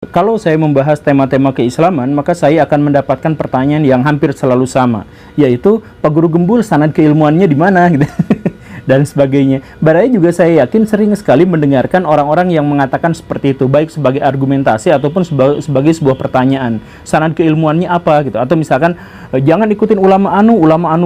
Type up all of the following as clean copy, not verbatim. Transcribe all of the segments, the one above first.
Kalau saya membahas tema-tema keislaman, maka saya akan mendapatkan pertanyaan yang hampir selalu sama, yaitu Pak Guru Gembul sanad keilmuannya di mana gitu. Dan sebagainya. Barangkali juga saya yakin sering sekali mendengarkan orang-orang yang mengatakan seperti itu, baik sebagai argumentasi ataupun sebagai sebuah pertanyaan. Sanad keilmuannya apa gitu? Atau misalkan jangan ikutin ulama anu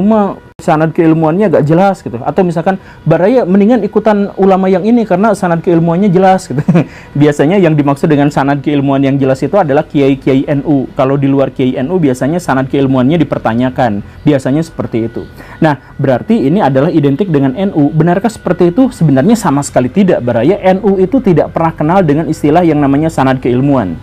mah sanad keilmuannya gak jelas gitu. Atau misalkan baraya mendingan ikutan ulama yang ini karena sanad keilmuannya jelas gitu. Biasanya yang dimaksud dengan sanad keilmuan yang jelas itu adalah kiai-kiai NU. Kalau di luar kiai NU biasanya sanad keilmuannya dipertanyakan. Biasanya seperti itu. Nah, berarti ini adalah identik dengan NU. Benarkah seperti itu? Sebenarnya sama sekali tidak, baraya. NU itu tidak pernah kenal dengan istilah yang namanya sanad keilmuan.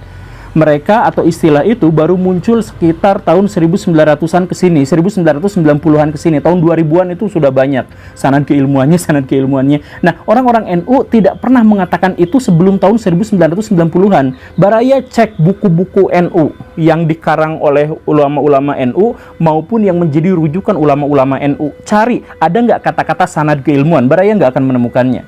Mereka atau istilah itu baru muncul sekitar tahun 1900-an ke sini, 1990-an ke sini, tahun 2000-an itu sudah banyak sanad keilmuannya. Nah, orang-orang NU tidak pernah mengatakan itu sebelum tahun 1990-an. Baraya cek buku-buku NU yang dikarang oleh ulama-ulama NU maupun yang menjadi rujukan ulama-ulama NU. Cari, ada nggak kata-kata sanad keilmuan? Baraya nggak akan menemukannya.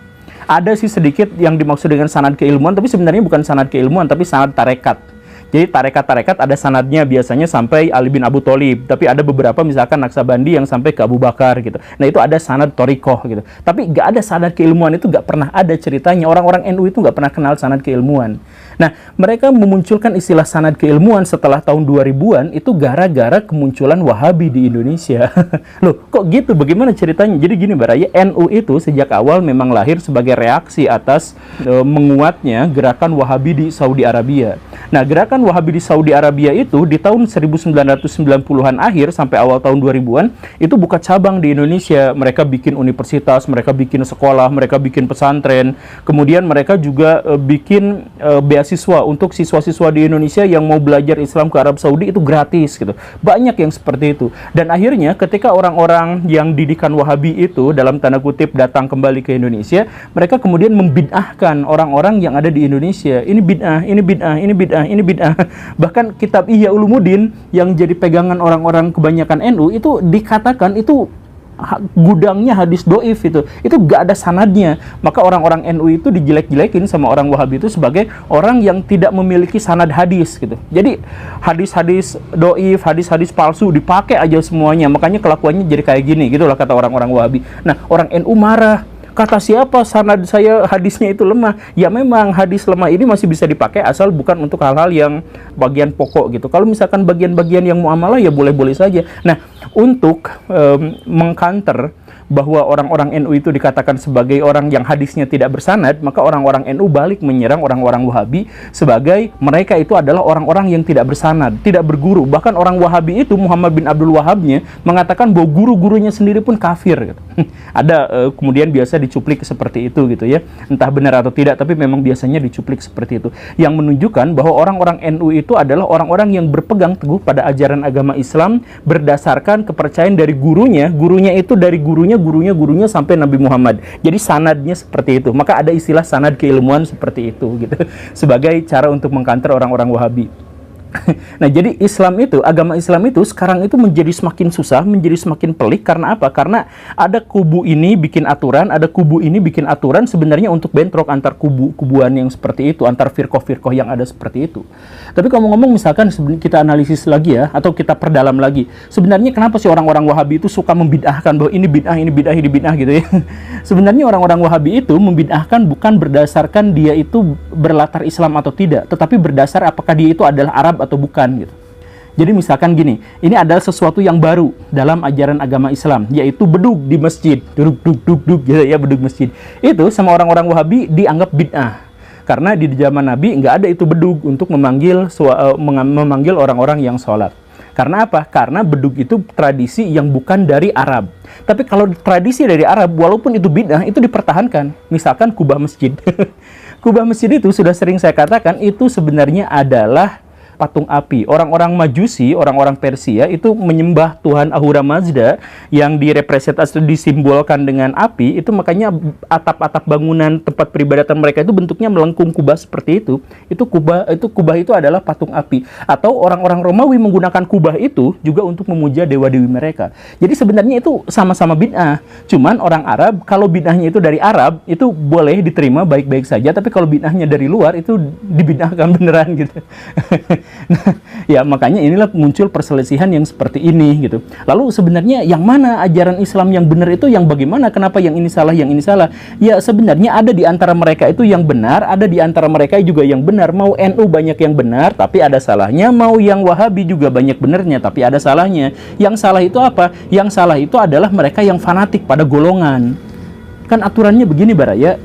Ada sih sedikit yang dimaksud dengan sanad keilmuan, tapi sebenarnya bukan sanad keilmuan, tapi sanad tarekat. Jadi tarekat-tarekat ada sanadnya biasanya sampai Ali bin Abu Thalib, tapi ada beberapa misalkan Naksabandi yang sampai ke Abu Bakar gitu. Nah itu ada sanad Thariqah gitu. Tapi nggak ada sanad keilmuan, itu nggak pernah ada ceritanya. Orang-orang NU itu nggak pernah kenal sanad keilmuan. Nah mereka memunculkan istilah sanad keilmuan setelah tahun 2000-an itu gara-gara kemunculan Wahabi di Indonesia. Loh kok gitu? Bagaimana ceritanya? Jadi gini baraya, NU itu sejak awal memang lahir sebagai reaksi atas menguatnya gerakan Wahabi di Saudi Arabia. Nah gerakan Wahabi di Saudi Arabia itu di tahun 1990-an akhir sampai awal tahun 2000-an itu buka cabang di Indonesia. Mereka bikin universitas, mereka bikin sekolah, mereka bikin pesantren. Kemudian mereka juga bikin beasiswa untuk siswa-siswa di Indonesia yang mau belajar Islam ke Arab Saudi itu gratis gitu. Banyak yang seperti itu. Dan akhirnya ketika orang-orang yang didikan Wahabi itu dalam tanda kutip datang kembali ke Indonesia, mereka kemudian membid'ahkan orang-orang yang ada di Indonesia. Ini bid'ah, ini bid'ah, ini bid'ah, ini bid'ah. Bahkan kitab Ihya Ulumuddin yang jadi pegangan orang-orang kebanyakan NU itu dikatakan itu gudangnya hadis doif itu gak ada sanadnya. Maka orang-orang NU itu dijelek-jelekin sama orang Wahabi itu sebagai orang yang tidak memiliki sanad hadis gitu. Jadi hadis-hadis doif, hadis-hadis palsu dipakai aja semuanya. Makanya kelakuannya jadi kayak gini gitulah kata orang-orang Wahabi. Nah orang NU marah. Kata siapa sanad saya hadisnya itu lemah? Ya memang hadis lemah ini masih bisa dipakai asal bukan untuk hal-hal yang bagian pokok gitu. Kalau misalkan bagian-bagian yang muamalah ya boleh-boleh saja. Nah, untuk mengcounter bahwa orang-orang NU itu dikatakan sebagai orang yang hadisnya tidak bersanad, maka orang-orang NU balik menyerang orang-orang Wahabi sebagai mereka itu adalah orang-orang yang tidak bersanad, tidak berguru. Bahkan orang Wahabi itu Muhammad bin Abdul Wahabnya mengatakan bahwa guru-gurunya sendiri pun kafir gitu. Ada kemudian biasa dicuplik seperti itu gitu ya. Entah benar atau tidak, tapi memang biasanya dicuplik seperti itu. Yang menunjukkan bahwa orang-orang NU itu adalah orang-orang yang berpegang teguh pada ajaran agama Islam berdasarkan kepercayaan dari gurunya. Gurunya itu dari gurunya sampai Nabi Muhammad. Jadi sanadnya seperti itu. Maka ada istilah sanad keilmuan seperti itu gitu. Sebagai cara untuk mengkanter orang-orang Wahabi. Nah, jadi agama Islam itu sekarang itu menjadi semakin susah, menjadi semakin pelik. Karena apa? Karena ada kubu ini bikin aturan, ada kubu ini bikin aturan sebenarnya untuk bentrok antar kubuan yang seperti itu, antar firqah-firqah yang ada seperti itu. Tapi kalau ngomong misalkan kita analisis lagi ya, atau kita perdalam lagi, sebenarnya kenapa sih orang-orang Wahabi itu suka membid'ahkan bahwa ini bid'ah, ini bid'ah, ini bid'ah gitu ya? Sebenarnya orang-orang Wahabi itu membid'ahkan bukan berdasarkan dia itu berlatar Islam atau tidak, tetapi berdasar apakah dia itu adalah Arab atau bukan gitu. Jadi misalkan gini, ini adalah sesuatu yang baru dalam ajaran agama Islam, yaitu bedug di masjid, duduk gitu ya, bedug masjid. Itu sama orang-orang Wahabi dianggap bid'ah. Karena di zaman Nabi nggak ada itu bedug untuk memanggil orang-orang yang sholat. Karena apa? Karena bedug itu tradisi yang bukan dari Arab. Tapi kalau tradisi dari Arab, walaupun itu bid'ah, itu dipertahankan. Misalkan kubah masjid. Kubah masjid itu sudah sering saya katakan, itu sebenarnya adalah patung api. Orang-orang Majusi, orang-orang Persia itu menyembah Tuhan Ahura Mazda yang direpresentasi atau disimbolkan dengan api. Itu makanya atap-atap bangunan tempat peribadatan mereka itu bentuknya melengkung kubah seperti itu. Kubah itu adalah patung api. Atau orang-orang Romawi menggunakan kubah itu juga untuk memuja dewa-dewi mereka. Jadi sebenarnya itu sama-sama bid'ah. Cuman orang Arab, kalau bid'ahnya itu dari Arab, itu boleh diterima baik-baik saja. Tapi kalau bid'ahnya dari luar, itu dibid'ahkan beneran gitu. Nah, ya makanya inilah muncul perselisihan yang seperti ini gitu. Lalu sebenarnya yang mana ajaran Islam yang benar itu yang bagaimana? Kenapa yang ini salah, yang ini salah? Ya sebenarnya ada di antara mereka itu yang benar, ada di antara mereka juga yang benar. Mau NU banyak yang benar, tapi ada salahnya. Mau yang Wahabi juga banyak benarnya, tapi ada salahnya. Yang salah itu apa? Yang salah itu adalah mereka yang fanatik pada golongan. Kan aturannya begini Baraya.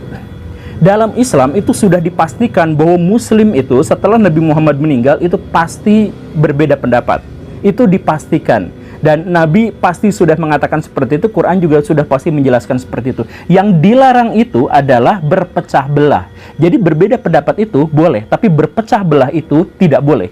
Dalam Islam itu sudah dipastikan bahwa Muslim itu setelah Nabi Muhammad meninggal itu pasti berbeda pendapat. Itu dipastikan. Dan Nabi pasti sudah mengatakan seperti itu. Quran juga sudah pasti menjelaskan seperti itu. Yang dilarang itu adalah berpecah belah. Jadi berbeda pendapat itu boleh, tapi berpecah belah itu tidak boleh.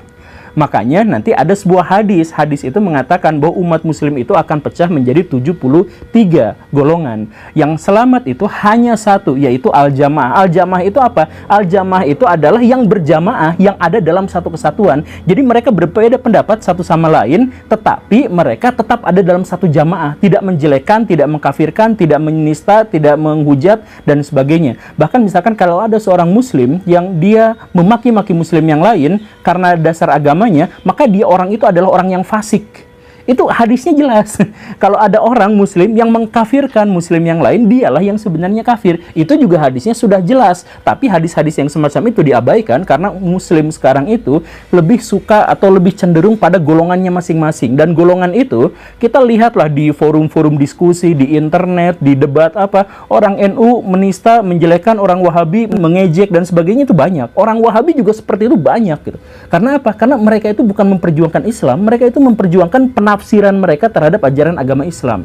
Makanya nanti ada sebuah hadis. Hadis itu mengatakan bahwa umat muslim itu akan pecah menjadi 73 golongan. Yang selamat itu hanya satu, yaitu al-jamaah. Al-jamaah itu apa? Al-jamaah itu adalah yang berjamaah, yang ada dalam satu kesatuan. Jadi mereka berbeda pendapat satu sama lain, tetapi mereka tetap ada dalam satu jamaah. Tidak menjelekkan, tidak mengkafirkan, tidak menista, tidak menghujat, dan sebagainya. Bahkan misalkan kalau ada seorang muslim yang dia memaki-maki muslim yang lain karena dasar agama, maka dia orang itu adalah orang yang fasik. Itu hadisnya jelas. Kalau ada orang muslim yang mengkafirkan muslim yang lain, dialah yang sebenarnya kafir. Itu juga hadisnya sudah jelas. Tapi hadis-hadis yang semacam itu diabaikan karena muslim sekarang itu lebih suka atau lebih cenderung pada golongannya masing-masing. Dan golongan itu kita lihatlah di forum-forum diskusi, di internet, di debat apa. Orang NU menista, menjelekkan, orang Wahabi mengejek dan sebagainya itu banyak. Orang Wahabi juga seperti itu banyak gitu. Karena apa? Karena mereka itu bukan memperjuangkan Islam, mereka itu memperjuangkan penafsiran mereka terhadap ajaran agama Islam.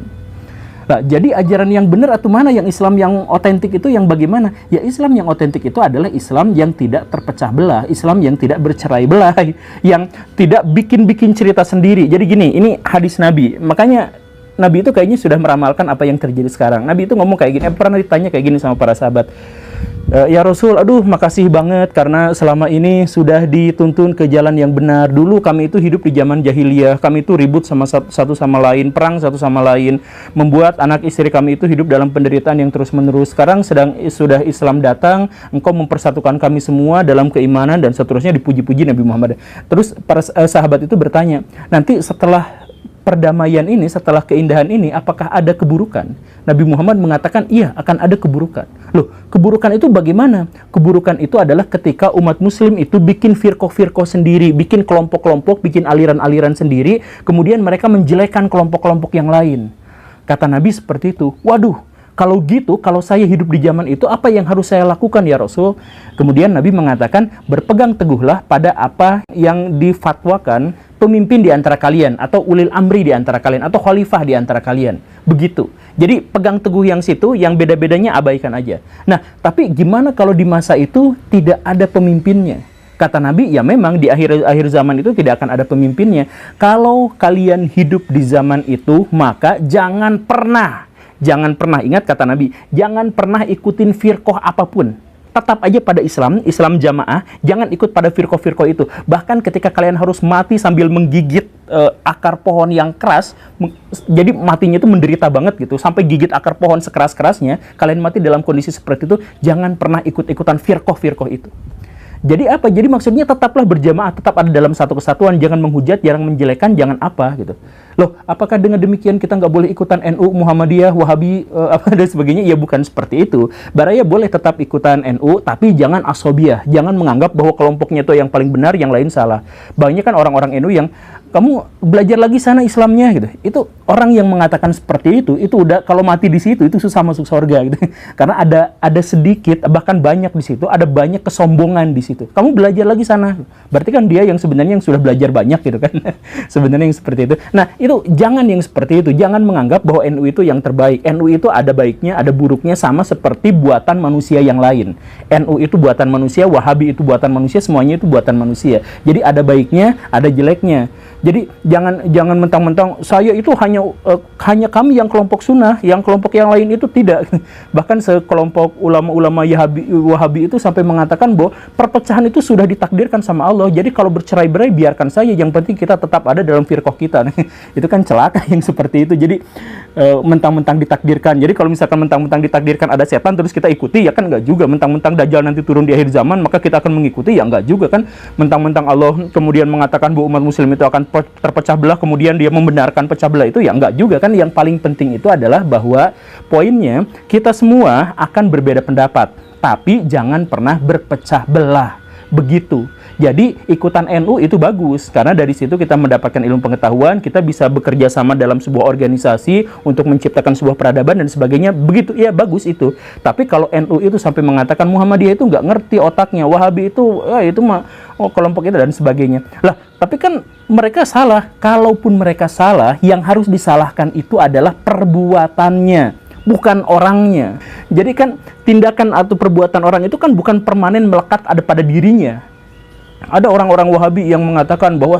Nah, jadi ajaran yang benar atau mana yang Islam yang otentik itu yang bagaimana? Ya Islam yang otentik itu adalah Islam yang tidak terpecah belah, Islam yang tidak bercerai belah, yang tidak bikin-bikin cerita sendiri. Jadi gini, ini hadis Nabi. Makanya Nabi itu kayaknya sudah meramalkan apa yang terjadi sekarang. Nabi itu ngomong kayak gini, pernah ditanya kayak gini sama para sahabat. Ya Rasul, aduh makasih banget karena selama ini sudah dituntun ke jalan yang benar. Dulu kami itu hidup di zaman jahiliyah, kami itu ribut sama satu sama lain, perang satu sama lain, membuat anak istri kami itu hidup dalam penderitaan yang terus-menerus. Sekarang sudah Islam datang, engkau mempersatukan kami semua dalam keimanan dan seterusnya, dipuji-puji Nabi Muhammad. Terus para sahabat itu bertanya, nanti setelah perdamaian ini, setelah keindahan ini, apakah ada keburukan? Nabi Muhammad mengatakan, iya, akan ada keburukan. Loh, keburukan itu bagaimana? Keburukan itu adalah ketika umat muslim itu bikin firqah-firqah sendiri, bikin kelompok-kelompok, bikin aliran-aliran sendiri, kemudian mereka menjelekkan kelompok-kelompok yang lain. Kata Nabi seperti itu. Waduh, kalau gitu, kalau saya hidup di zaman itu, apa yang harus saya lakukan ya Rasul? Kemudian Nabi mengatakan, berpegang teguhlah pada apa yang difatwakan pemimpin di antara kalian, atau ulil amri di antara kalian, atau khalifah di antara kalian. Begitu. Jadi pegang teguh yang situ, yang beda-bedanya abaikan aja. Nah, tapi gimana kalau di masa itu tidak ada pemimpinnya? Kata Nabi, ya memang di akhir zaman itu tidak akan ada pemimpinnya. Kalau kalian hidup di zaman itu, maka jangan pernah, ingat kata Nabi, jangan pernah ikutin firqah apapun. Tetap aja pada Islam, Islam jamaah, jangan ikut pada firqah-firqah itu. Bahkan ketika kalian harus mati sambil menggigit akar pohon yang keras, jadi matinya itu menderita banget gitu, sampai gigit akar pohon sekeras-kerasnya, kalian mati dalam kondisi seperti itu, jangan pernah ikut-ikutan firqah-firqah itu. Jadi apa? Jadi maksudnya tetaplah berjamaah, tetap ada dalam satu kesatuan, jangan menghujat, jangan menjelekan, jangan apa gitu. Loh, apakah dengan demikian kita nggak boleh ikutan NU, Muhammadiyah, Wahabi, dan sebagainya? Ya bukan seperti itu. Baraya boleh tetap ikutan NU, tapi jangan asobiyah, jangan menganggap bahwa kelompoknya itu yang paling benar, yang lain salah. Banyak kan orang-orang NU yang kamu belajar lagi sana Islamnya gitu. Itu orang yang mengatakan seperti itu udah kalau mati di situ itu susah masuk surga gitu. Karena ada sedikit, bahkan banyak di situ, ada banyak kesombongan di situ. Kamu belajar lagi sana. Berarti kan dia yang sebenarnya yang sudah belajar banyak gitu kan. Sebenarnya yang seperti itu. Nah, Itu jangan yang seperti itu. Jangan menganggap bahwa NU itu yang terbaik. NU itu ada baiknya, ada buruknya, sama seperti buatan manusia yang lain. NU itu buatan manusia, Wahabi itu buatan manusia, semuanya itu buatan manusia. Jadi ada baiknya, ada jeleknya. Jadi jangan mentang-mentang saya itu hanya kami yang kelompok sunnah, yang kelompok yang lain itu tidak. Bahkan sekelompok ulama-ulama Wahabi itu sampai mengatakan bahwa perpecahan itu sudah ditakdirkan sama Allah. Jadi kalau bercerai-berai biarkan saja, yang penting kita tetap ada dalam firqah kita. Itu kan celaka yang seperti itu. Jadi mentang-mentang ditakdirkan. Jadi kalau misalkan mentang-mentang ditakdirkan ada setan terus kita ikuti, ya kan enggak juga. Mentang-mentang Dajjal nanti turun di akhir zaman maka kita akan mengikuti, ya enggak juga kan. Mentang-mentang Allah kemudian mengatakan bahwa umat muslim itu akan terpecah belah, kemudian dia membenarkan pecah belah itu, ya enggak juga kan. Yang paling penting itu adalah bahwa poinnya kita semua akan berbeda pendapat, tapi jangan pernah berpecah belah. Begitu. Jadi ikutan NU itu bagus karena dari situ kita mendapatkan ilmu pengetahuan, kita bisa bekerja sama dalam sebuah organisasi untuk menciptakan sebuah peradaban dan sebagainya. Begitu, ya bagus itu. Tapi kalau NU itu sampai mengatakan Muhammadiyah itu nggak ngerti otaknya, Wahabi itu mah kelompok itu dan sebagainya. Lah, tapi kan mereka salah. Kalaupun mereka salah, yang harus disalahkan itu adalah perbuatannya, bukan orangnya. Jadi kan tindakan atau perbuatan orang itu kan bukan permanen melekat ada pada dirinya. Ada orang-orang Wahabi yang mengatakan bahwa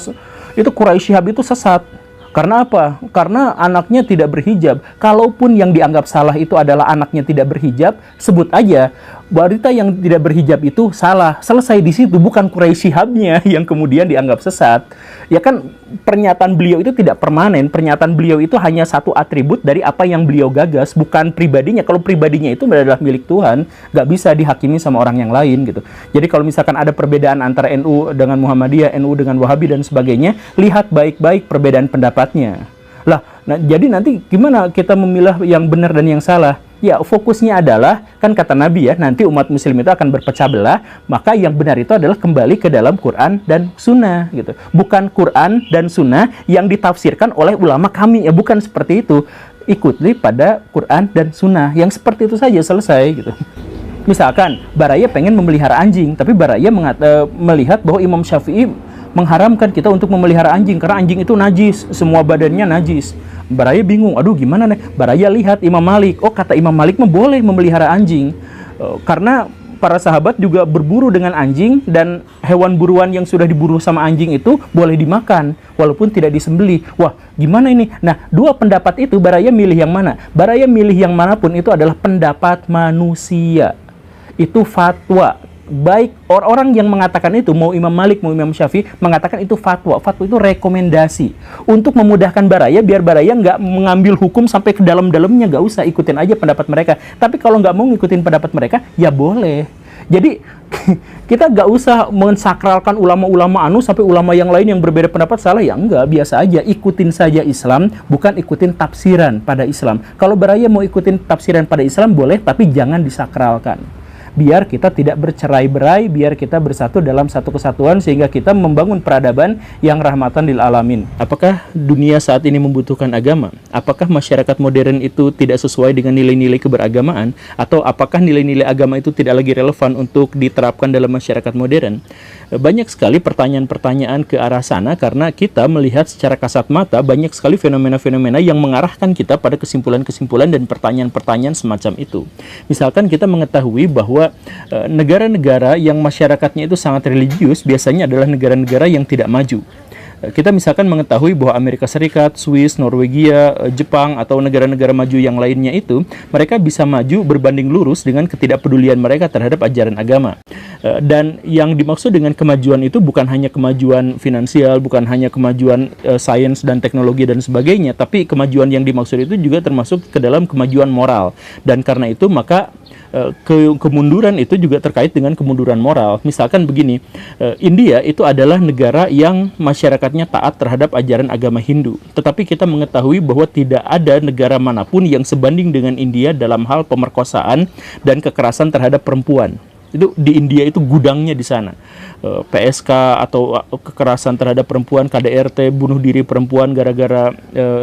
itu Quraisy Shihab itu sesat. Karena apa? Karena anaknya tidak berhijab. Kalaupun yang dianggap salah itu adalah anaknya tidak berhijab, sebut aja wanita yang tidak berhijab itu salah. Selesai di situ, bukan Quraisy Shihabnya yang kemudian dianggap sesat. Ya kan, pernyataan beliau itu tidak permanen. Pernyataan beliau itu hanya satu atribut dari apa yang beliau gagas, bukan pribadinya. Kalau pribadinya itu adalah milik Tuhan, nggak bisa dihakimi sama orang yang lain gitu. Jadi kalau misalkan ada perbedaan antara NU dengan Muhammadiyah, NU dengan Wahabi dan sebagainya, lihat baik-baik perbedaan pendapatnya. Lah, jadi nanti gimana kita memilah yang benar dan yang salah? Ya, fokusnya adalah, kan kata Nabi ya, nanti umat muslim itu akan berpecah belah, maka yang benar itu adalah kembali ke dalam Quran dan Sunnah, gitu. Bukan Quran dan Sunnah yang ditafsirkan oleh ulama kami, ya bukan seperti itu. Ikuti pada Quran dan Sunnah, yang seperti itu saja, selesai, gitu. Misalkan, Baraya pengen memelihara anjing, tapi Baraya melihat bahwa Imam Syafi'i mengharamkan kita untuk memelihara anjing, karena anjing itu najis, semua badannya najis. Baraya bingung, aduh gimana nih? Baraya lihat Imam Malik, oh kata Imam Malik mah boleh memelihara anjing, karena para sahabat juga berburu dengan anjing, dan hewan buruan yang sudah diburu sama anjing itu boleh dimakan, walaupun tidak disembelih. Wah, gimana ini? Nah, dua pendapat itu Baraya milih yang mana? Baraya milih yang manapun itu adalah pendapat manusia. Itu fatwa. Baik orang yang mengatakan itu, mau Imam Malik, mau Imam Syafi'i, mengatakan itu fatwa. Fatwa itu rekomendasi untuk memudahkan Baraya, biar Baraya nggak mengambil hukum sampai ke dalam-dalamnya, nggak usah, ikutin aja pendapat mereka. Tapi kalau nggak mau ngikutin pendapat mereka, ya boleh. Jadi kita nggak usah mensakralkan ulama-ulama anu sampai ulama yang lain yang berbeda pendapat salah, ya enggak, biasa aja, ikutin saja Islam, bukan ikutin tafsiran pada Islam. Kalau Baraya mau ikutin tafsiran pada Islam boleh, tapi jangan disakralkan. Biar kita tidak bercerai-berai, biar kita bersatu dalam satu kesatuan, sehingga kita membangun peradaban yang rahmatan lil alamin. Apakah dunia saat ini membutuhkan agama? Apakah masyarakat modern itu tidak sesuai dengan nilai-nilai keberagamaan? Atau apakah nilai-nilai agama itu tidak lagi relevan untuk diterapkan dalam masyarakat modern? Banyak sekali pertanyaan-pertanyaan ke arah sana, karena kita melihat secara kasat mata banyak sekali fenomena-fenomena yang mengarahkan kita pada kesimpulan-kesimpulan dan pertanyaan-pertanyaan semacam itu. Misalkan kita mengetahui bahwa negara-negara yang masyarakatnya itu sangat religius biasanya adalah negara-negara yang tidak maju. Kita misalkan mengetahui bahwa Amerika Serikat, Swiss, Norwegia, Jepang, atau negara-negara maju yang lainnya itu, mereka bisa maju berbanding lurus dengan ketidakpedulian mereka terhadap ajaran agama. Dan yang dimaksud dengan kemajuan itu bukan hanya kemajuan finansial, bukan hanya kemajuan sains dan teknologi dan sebagainya, tapi kemajuan yang dimaksud itu juga termasuk ke dalam kemajuan moral. Dan karena itu maka kemunduran itu juga terkait dengan kemunduran moral. Misalkan begini, India itu adalah negara yang masyarakatnya taat terhadap ajaran agama Hindu. Tetapi kita mengetahui bahwa tidak ada negara manapun yang sebanding dengan India dalam hal pemerkosaan dan kekerasan terhadap perempuan. Itu di India itu gudangnya di sana. PSK atau kekerasan terhadap perempuan, KDRT, bunuh diri perempuan gara-gara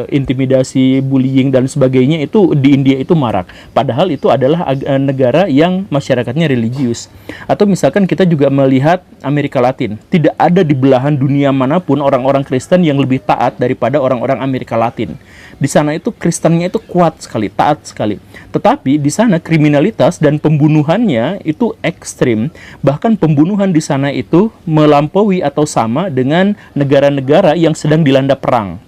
intimidasi, bullying dan sebagainya, itu di India itu marak. Padahal itu adalah negara yang masyarakatnya religius. Atau misalkan kita juga melihat Amerika Latin. Tidak ada di belahan dunia manapun orang-orang Kristen yang lebih taat daripada orang-orang Amerika Latin. Di sana itu Kristennya itu kuat sekali, taat sekali. Tetapi di sana kriminalitas dan pembunuhannya itu ekstrim. Bahkan pembunuhan di sana itu melampaui atau sama dengan negara-negara yang sedang dilanda perang.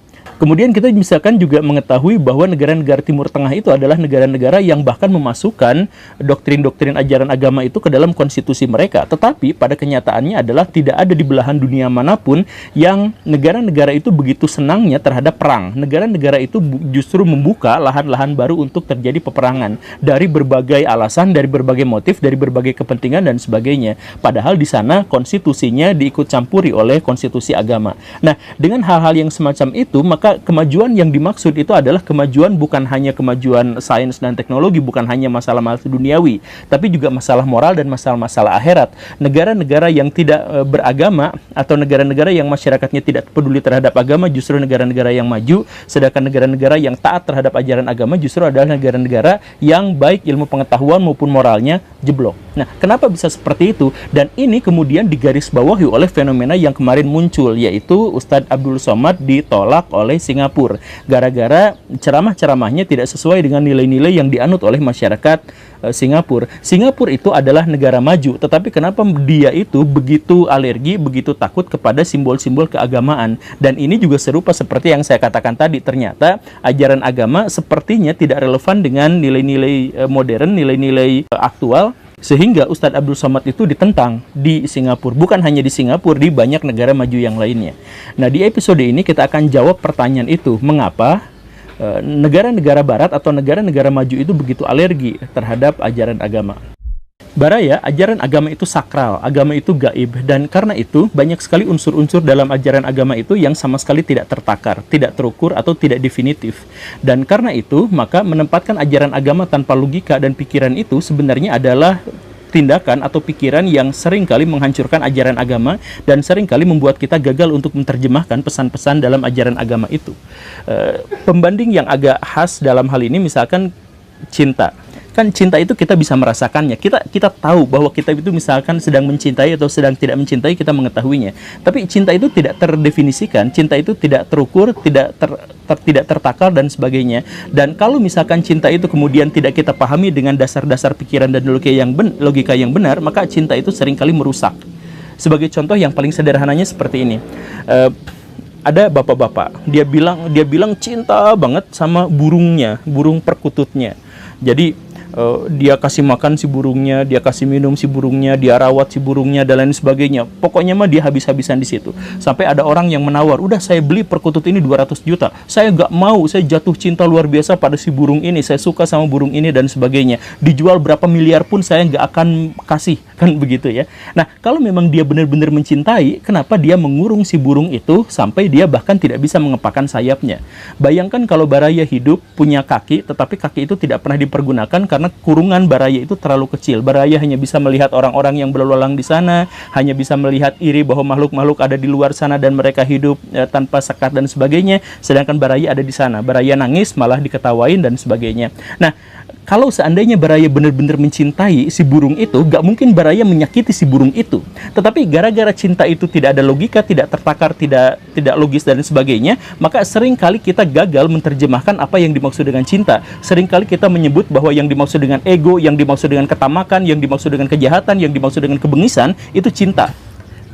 Kemudian kita misalkan juga mengetahui bahwa negara-negara Timur Tengah itu adalah negara-negara yang bahkan memasukkan doktrin-doktrin ajaran agama itu ke dalam konstitusi mereka. Tetapi pada kenyataannya adalah tidak ada di belahan dunia manapun yang negara-negara itu begitu senangnya terhadap perang. Negara-negara itu justru membuka lahan-lahan baru untuk terjadi peperangan dari berbagai alasan, dari berbagai motif, dari berbagai kepentingan dan sebagainya. Padahal di sana konstitusinya diikut campuri oleh konstitusi agama. Nah, dengan hal-hal yang semacam itu, maka kemajuan yang dimaksud itu adalah kemajuan bukan hanya kemajuan sains dan teknologi, bukan hanya masalah-masalah duniawi, tapi juga masalah moral dan masalah-masalah akhirat. Negara-negara yang tidak beragama atau negara-negara yang masyarakatnya tidak peduli terhadap agama justru negara-negara yang maju, sedangkan negara-negara yang taat terhadap ajaran agama justru adalah negara-negara yang baik ilmu pengetahuan maupun moralnya jeblok. Nah, kenapa bisa seperti itu? Dan ini kemudian digarisbawahi oleh fenomena yang kemarin muncul, yaitu Ustadz Abdul Somad ditolak oleh Singapura gara-gara ceramah-ceramahnya tidak sesuai dengan nilai-nilai yang dianut oleh masyarakat Singapura. Singapura itu adalah negara maju, tetapi kenapa dia itu begitu alergi, begitu takut kepada simbol-simbol keagamaan? Dan ini juga serupa seperti yang saya katakan tadi, ternyata ajaran agama sepertinya tidak relevan dengan nilai-nilai modern, nilai-nilai aktual, sehingga Ustadz Abdul Somad itu ditentang di Singapura. Bukan hanya di Singapura, di banyak negara maju yang lainnya. Nah, di episode ini kita akan jawab pertanyaan itu. Mengapa negara-negara barat atau negara-negara maju itu begitu alergi terhadap ajaran agama? Baraya, ajaran agama itu sakral, agama itu gaib, dan karena itu banyak sekali unsur-unsur dalam ajaran agama itu yang sama sekali tidak tertakar, tidak terukur, atau tidak definitif. Dan karena itu, maka menempatkan ajaran agama tanpa logika dan pikiran itu sebenarnya adalah tindakan atau pikiran yang seringkali menghancurkan ajaran agama dan seringkali membuat kita gagal untuk menerjemahkan pesan-pesan dalam ajaran agama itu. Pembanding yang agak khas dalam hal ini misalkan cinta. Kan cinta itu kita bisa merasakannya. Kita tahu bahwa kita itu misalkan sedang mencintai atau sedang tidak mencintai, kita mengetahuinya. Tapi cinta itu tidak terdefinisikan, cinta itu tidak terukur, tidak tertakar dan sebagainya. Dan kalau misalkan cinta itu kemudian tidak kita pahami dengan dasar-dasar pikiran dan logika yang benar, maka cinta itu seringkali merusak. Sebagai contoh yang paling sederhananya seperti ini. Ada bapak-bapak, dia bilang cinta banget sama burungnya, burung perkututnya. Jadi dia kasih makan si burungnya, dia kasih minum si burungnya, dia rawat si burungnya dan lain sebagainya. Pokoknya mah dia habis-habisan di situ. Sampai ada orang yang menawar, udah saya beli perkutut ini 200 juta. Saya nggak mau, saya jatuh cinta luar biasa pada si burung ini. Saya suka sama burung ini dan sebagainya. Dijual berapa miliar pun saya nggak akan kasih, kan begitu ya. Nah, kalau memang dia benar-benar mencintai, kenapa dia mengurung si burung itu sampai dia bahkan tidak bisa mengepakkan sayapnya? Bayangkan kalau Baraya hidup punya kaki, tetapi kaki itu tidak pernah dipergunakan karena kurungan Baraya itu terlalu kecil. Baraya hanya bisa melihat orang-orang yang berlalu lalang di sana, hanya bisa melihat iri bahwa makhluk-makhluk ada di luar sana dan mereka hidup tanpa sekat dan sebagainya, sedangkan Baraya ada di sana. Baraya nangis, malah diketawain dan sebagainya. Nah, kalau seandainya Baraya benar-benar mencintai si burung itu, gak mungkin Baraya menyakiti si burung itu. Tetapi gara-gara cinta itu tidak ada logika, tidak tertakar, tidak logis dan sebagainya, maka seringkali kita gagal menerjemahkan apa yang dimaksud dengan cinta. Seringkali kita menyebut bahwa yang dimaksud dengan ego, yang dimaksud dengan ketamakan, yang dimaksud dengan kejahatan, yang dimaksud dengan kebengisan, itu cinta.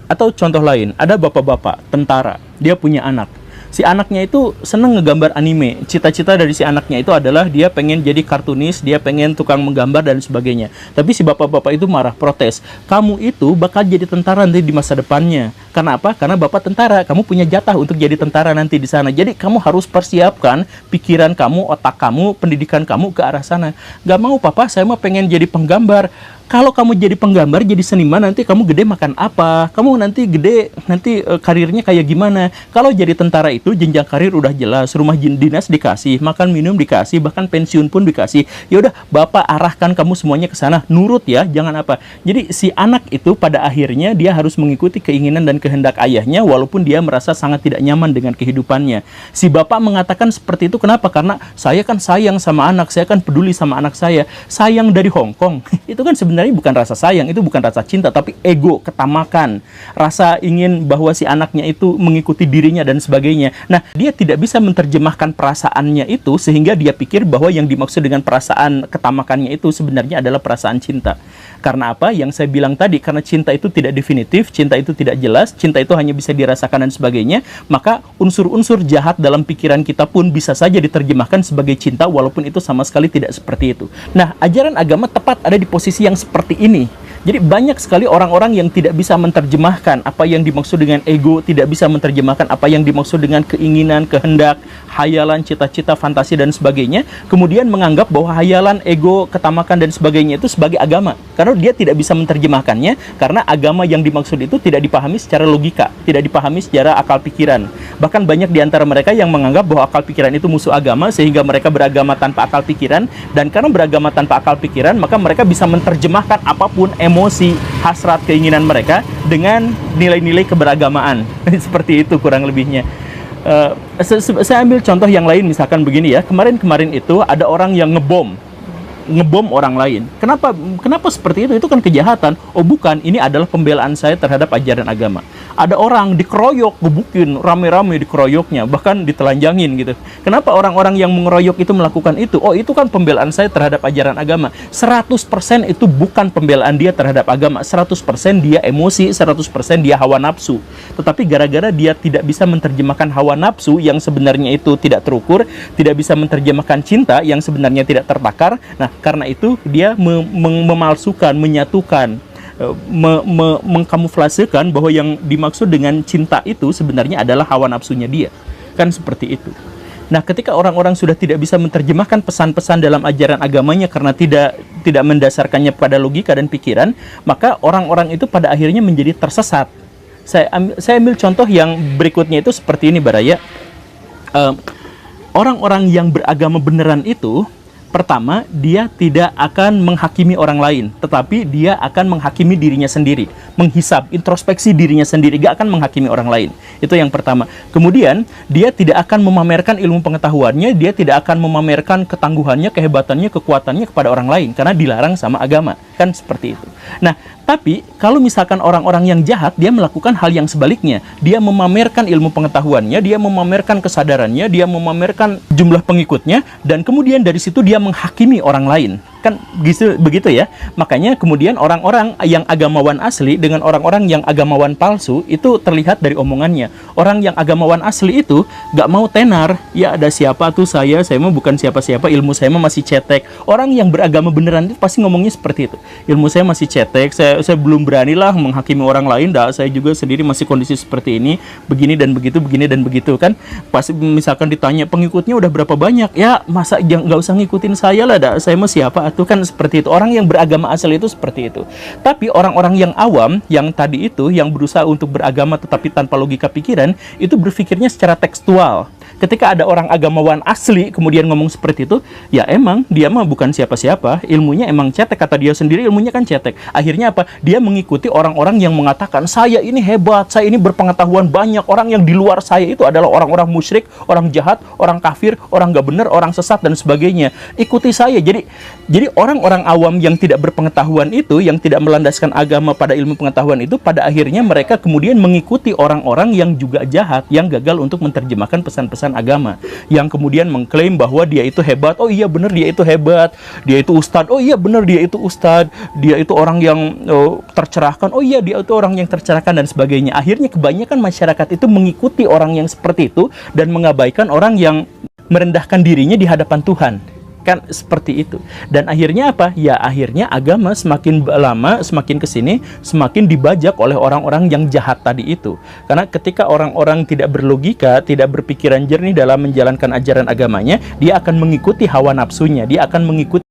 Atau contoh lain, ada bapak-bapak, tentara, dia punya anak. Si anaknya itu seneng ngegambar anime. Cita-cita dari si anaknya itu adalah dia pengen jadi kartunis, dia pengen tukang menggambar dan sebagainya. Tapi si bapak-bapak itu marah, protes. Kamu itu bakal jadi tentara nanti di masa depannya. Karena apa? Karena bapak tentara, kamu punya jatah untuk jadi tentara nanti di sana. Jadi kamu harus persiapkan pikiran kamu, otak kamu, pendidikan kamu ke arah sana. Gak mau papa, saya mah pengen jadi penggambar. Kalau kamu jadi penggambar, jadi seniman, nanti kamu gede makan apa? Kamu nanti gede, nanti karirnya kayak gimana? Kalau jadi tentara itu jenjang karir udah jelas, rumah dinas dikasih, makan minum dikasih, bahkan pensiun pun dikasih. Ya udah, Bapak arahkan kamu semuanya ke sana, nurut ya, jangan apa. Jadi si anak itu pada akhirnya dia harus mengikuti keinginan dan kehendak ayahnya, walaupun dia merasa sangat tidak nyaman dengan kehidupannya. Si bapak mengatakan seperti itu, kenapa? Karena saya kan sayang sama anak, saya kan peduli sama anak saya. Sayang dari Hong Kong, itu kan sebenarnya bukan rasa sayang, itu bukan rasa cinta, tapi ego, ketamakan, rasa ingin bahwa si anaknya itu mengikuti dirinya dan sebagainya. Nah, dia tidak bisa menerjemahkan perasaannya itu sehingga dia pikir bahwa yang dimaksud dengan perasaan ketamakannya itu sebenarnya adalah perasaan cinta. Karena apa? Yang saya bilang tadi, karena cinta itu tidak definitif, cinta itu tidak jelas, cinta itu hanya bisa dirasakan dan sebagainya, maka unsur-unsur jahat dalam pikiran kita pun bisa saja diterjemahkan sebagai cinta, walaupun itu sama sekali tidak seperti itu. Nah, ajaran agama tepat ada di posisi yang seperti ini. Jadi banyak sekali orang-orang yang tidak bisa menerjemahkan apa yang dimaksud dengan ego, tidak bisa menerjemahkan apa yang dimaksud dengan keinginan, kehendak, hayalan, cita-cita, fantasi, dan sebagainya. Kemudian menganggap bahwa hayalan, ego, ketamakan, dan sebagainya itu sebagai agama. Karena dia tidak bisa menerjemahkannya, karena agama yang dimaksud itu tidak dipahami secara logika, tidak dipahami secara akal pikiran. Bahkan banyak di antara mereka yang menganggap bahwa akal pikiran itu musuh agama, sehingga mereka beragama tanpa akal pikiran. Dan karena beragama tanpa akal pikiran, maka mereka bisa menerjemahkan apapun emosi, hasrat, keinginan mereka dengan nilai-nilai keberagamaan. Seperti itu kurang lebihnya. Saya ambil contoh yang lain, misalkan begini ya. Kemarin itu ada orang yang ngebom orang lain. Kenapa seperti itu? Itu kan kejahatan. Oh bukan, ini adalah pembelaan saya terhadap ajaran agama. Ada orang dikeroyok, gebukin, rame-rame dikeroyoknya, bahkan ditelanjangin gitu. Kenapa orang-orang yang mengeroyok itu melakukan itu? Oh itu kan pembelaan saya terhadap ajaran agama. 100% itu bukan pembelaan dia terhadap agama. 100% dia emosi, 100% dia hawa nafsu. Tetapi gara-gara dia tidak bisa menerjemahkan hawa nafsu yang sebenarnya itu tidak terukur, tidak bisa menerjemahkan cinta yang sebenarnya tidak tertakar. Nah, karena itu dia memalsukan, menyatukan, mengkamuflasekan bahwa yang dimaksud dengan cinta itu sebenarnya adalah hawa nafsunya dia. Kan seperti itu. Nah, ketika orang-orang sudah tidak bisa menerjemahkan pesan-pesan dalam ajaran agamanya karena tidak mendasarkannya pada logika dan pikiran, maka orang-orang itu pada akhirnya menjadi tersesat. Saya ambil contoh yang berikutnya itu seperti ini, Baraya. Orang-orang yang beragama beneran itu, pertama, dia tidak akan menghakimi orang lain, tetapi dia akan menghakimi dirinya sendiri, menghisap, introspeksi dirinya sendiri, gak akan menghakimi orang lain. Itu yang pertama. Kemudian, dia tidak akan memamerkan ilmu pengetahuannya, dia tidak akan memamerkan ketangguhannya, kehebatannya, kekuatannya kepada orang lain, karena dilarang sama agama. Kan seperti itu. Nah, tapi kalau misalkan orang-orang yang jahat, dia melakukan hal yang sebaliknya. Dia memamerkan ilmu pengetahuannya, dia memamerkan kesadarannya, dia memamerkan jumlah pengikutnya, dan kemudian dari situ dia menghakimi orang lain. Kan begitu ya. Makanya kemudian orang-orang yang agamawan asli dengan orang-orang yang agamawan palsu itu terlihat dari omongannya. Orang yang agamawan asli itu gak mau tenar. Ya ada siapa tuh saya mah bukan siapa-siapa, ilmu saya mah masih cetek. Orang yang beragama beneran itu pasti ngomongnya seperti itu. Ilmu saya masih cetek, saya belum beranilah menghakimi orang lain, saya juga sendiri masih kondisi seperti ini, begini dan begitu kan. Pasti misalkan ditanya pengikutnya udah berapa banyak, ya masa nggak usah ngikutin saya lah, saya mah siapa itu kan seperti itu. Orang yang beragama asli itu seperti itu. Tapi orang-orang yang awam, yang tadi itu, yang berusaha untuk beragama tetapi tanpa logika pikiran, itu berpikirnya secara tekstual. Ketika ada orang agamawan asli kemudian ngomong seperti itu, ya emang dia mah bukan siapa-siapa, ilmunya emang cetek, kata dia sendiri ilmunya kan cetek. Akhirnya apa? Dia mengikuti orang-orang yang mengatakan saya ini hebat, saya ini berpengetahuan banyak, orang yang di luar saya itu adalah orang-orang musyrik, orang jahat, orang kafir, orang gak benar, orang sesat dan sebagainya. Ikuti saya. Jadi orang-orang awam yang tidak berpengetahuan itu, yang tidak melandaskan agama pada ilmu pengetahuan itu, pada akhirnya mereka kemudian mengikuti orang-orang yang juga jahat, yang gagal untuk menerjemahkan pesan-pesan agama, yang kemudian mengklaim bahwa dia itu hebat. Oh iya benar dia itu hebat, dia itu ustadz. Oh iya benar dia itu ustadz, dia itu orang yang tercerahkan. Oh iya dia itu orang yang tercerahkan dan sebagainya. Akhirnya kebanyakan masyarakat itu mengikuti orang yang seperti itu dan mengabaikan orang yang merendahkan dirinya di hadapan Tuhan. Kan seperti itu. Dan akhirnya apa? Ya akhirnya agama semakin lama, semakin kesini, semakin dibajak oleh orang-orang yang jahat tadi itu. Karena ketika orang-orang tidak berlogika, tidak berpikiran jernih dalam menjalankan ajaran agamanya, dia akan mengikuti hawa nafsunya, dia akan mengikuti